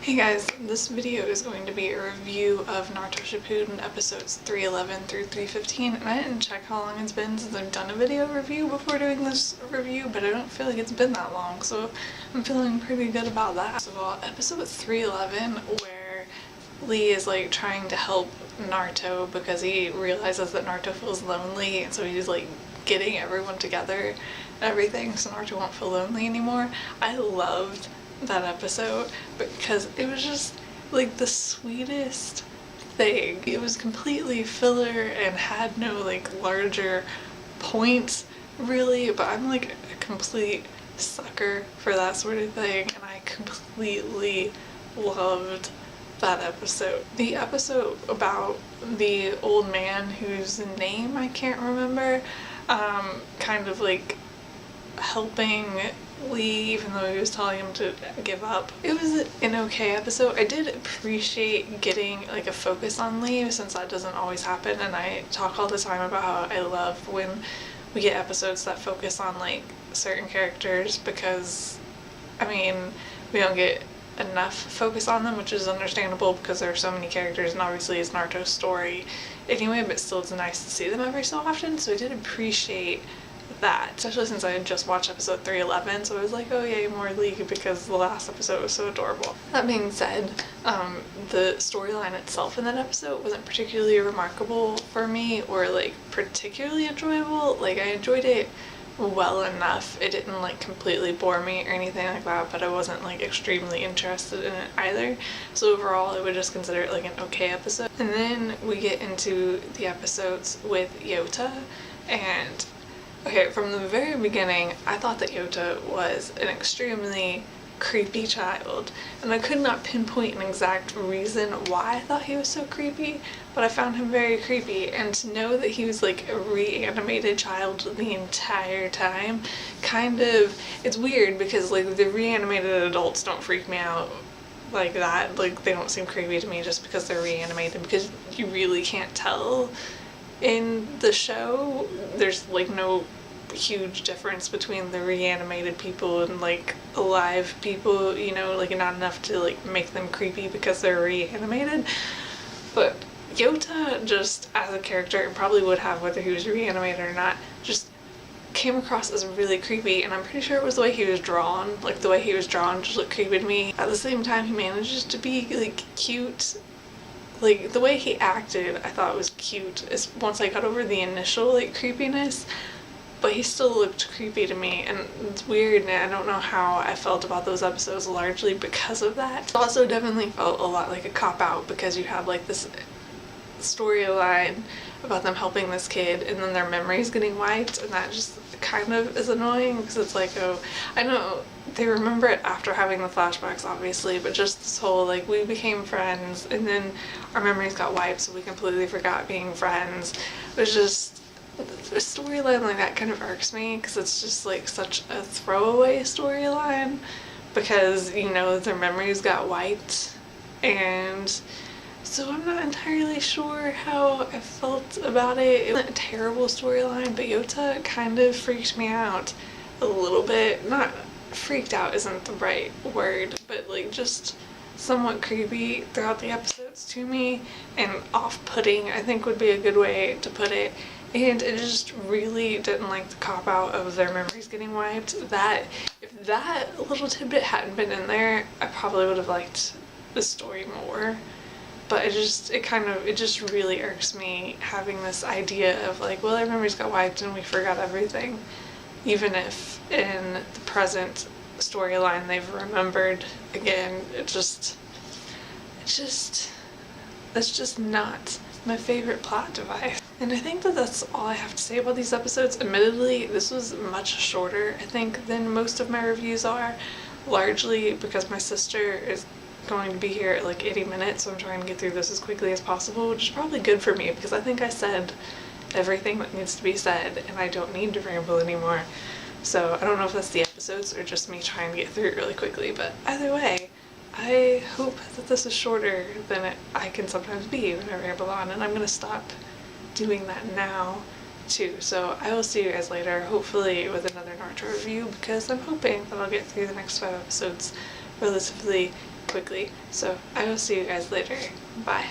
Hey guys, this video is going to be a review of Naruto Shippuden episodes 311 through 315, and I didn't check how long it's been since I've done a video review before doing this review, but I don't feel like it's been that long, so I'm feeling pretty good about that. First of all, episode 311, where Lee is like trying to help Naruto because he realizes that Naruto feels lonely, and so he's like getting everyone together and everything so Naruto won't feel lonely anymore. I loved that episode because it was just like the sweetest thing. It was completely filler and had no like larger points really, but I'm like a complete sucker for that sort of thing, and I completely loved that episode. The episode about the old man whose name I can't remember, kind of like helping Lee even though he was telling him to give up. It was an okay episode. I did appreciate getting like a focus on Lee since that doesn't always happen, and I talk all the time about how I love when we get episodes that focus on like certain characters, because I mean we don't get enough focus on them, which is understandable because there are so many characters and obviously it's Naruto's story anyway, but still it's nice to see them every so often, so I did appreciate that, especially since I had just watched episode 311, so I was like, oh yay, more League, because the last episode was so adorable. That being said, the storyline itself in that episode wasn't particularly remarkable for me or like particularly enjoyable. Like I enjoyed it well enough. It didn't like completely bore me or anything like that, but I wasn't like extremely interested in it either. So overall I would just consider it like an okay episode. And then we get into the episodes with Yota, and okay, from the very beginning, I thought that Yota was an extremely creepy child, and I could not pinpoint an exact reason why I thought he was so creepy, but I found him very creepy, and to know that he was like a reanimated child the entire time, kind of, it's weird because like the reanimated adults don't freak me out like that, like they don't seem creepy to me just because they're reanimated, because you really can't tell in the show. There's like no huge difference between the reanimated people and like alive people, you know, like not enough to like make them creepy because they're reanimated. But Yota, just as a character, and probably would have whether he was reanimated or not, just came across as really creepy, and I'm pretty sure it was the way he was drawn. Like the way he was drawn just looked creepy to me. At the same time, he manages to be like cute. Like, the way he acted, I thought was cute once I got over the initial, like, creepiness, but he still looked creepy to me, and it's weird, and I don't know how I felt about those episodes largely because of that. It also definitely felt a lot like a cop-out, because you had, like, this storyline about them helping this kid, and then their memories getting wiped, and that just kind of is annoying, because it's like, oh, I know they remember it after having the flashbacks obviously, but just this whole like we became friends and then our memories got wiped so we completely forgot being friends. It was just, a storyline like that kind of irks me because it's just like such a throwaway storyline, because you know their memories got wiped, and so I'm not entirely sure how I felt about it. It wasn't a terrible storyline, but Yota kind of freaked me out a little bit. Not freaked out isn't the right word, but like just somewhat creepy throughout the episodes to me, and off-putting I think would be a good way to put it. And I just really didn't like the cop-out of their memories getting wiped. That, if that little tidbit hadn't been in there, I probably would have liked the story more. But it just really irks me having this idea of like, well, our memories got wiped and we forgot everything. Even if in the present storyline they've remembered again, that's just not my favorite plot device. And I think that that's all I have to say about these episodes. Admittedly, this was much shorter, I think, than most of my reviews are, largely because my sister is going to be here at like 80 minutes, so I'm trying to get through this as quickly as possible, which is probably good for me because I think I said everything that needs to be said and I don't need to ramble anymore. So I don't know if that's the episodes or just me trying to get through it really quickly, but either way, I hope that this is shorter than I can sometimes be when I ramble on, and I'm gonna stop doing that now too. So I will see you guys later, hopefully with another Naruto review, because I'm hoping that I'll get through the next 5 episodes relatively quickly. So I will see you guys later. Bye.